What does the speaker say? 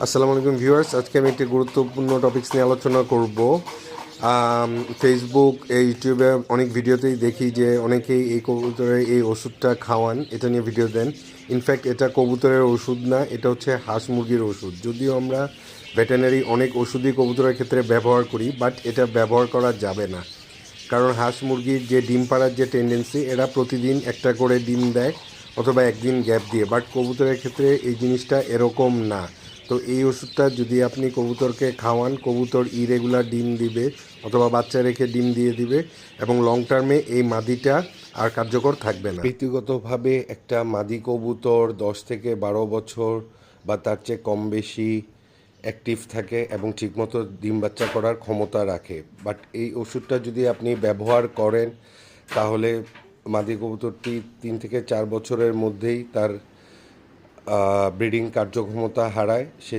আসসালামু আলাইকুম ভিউয়ার্স, আজকে আমি একটি গুরুত্বপূর্ণ টপিকস নিয়ে আলোচনা করব। ফেসবুক, ইউটিউবে অনেক ভিডিওতেই দেখি যে অনেকেই এই কবুতরের এই ওষুধটা খাওয়ান, এটা নিয়ে ভিডিও দেন। ইনফ্যাক্ট এটা কবুতরের ওষুধ না, এটা হচ্ছে হাঁস মুরগির ওষুধ। যদিও আমরা ভেটেনারি অনেক ওষুধই কবুতরের ক্ষেত্রে ব্যবহার করি, বাট এটা ব্যবহার করা যাবে না। কারণ হাঁস মুরগির যে ডিম পাড়ার যে টেন্ডেন্সি, এরা প্রতিদিন একটা করে ডিম দেয় অথবা একদিন গ্যাপ দিয়ে, বাট কবুতরের ক্ষেত্রে এই জিনিসটা এরকম না। তো এই ওষুধটা যদি আপনি কবুতরকে খাওয়ান, কবুতর ইরেগুলার ডিম দিবে অথবা বাচ্চা রেখে ডিম দিয়ে দিবে, এবং লং টার্মে এই মাদিটা আর কার্যকর থাকবে না। ব্যক্তিগতভাবে একটা মাদি কবুতর 10 থেকে 12 বছর বা তার চেয়ে কম বেশি অ্যাক্টিভ থাকে এবং ঠিকমতো ডিম বাচ্চা করার ক্ষমতা রাখে। বাট এই ওষুধটা যদি আপনি ব্যবহার করেন, তাহলে মাদি কবুতরটি 3 থেকে 4 বছরের মধ্যেই তার ব্রিডিং কার্যক্ষমতা হারায়। সে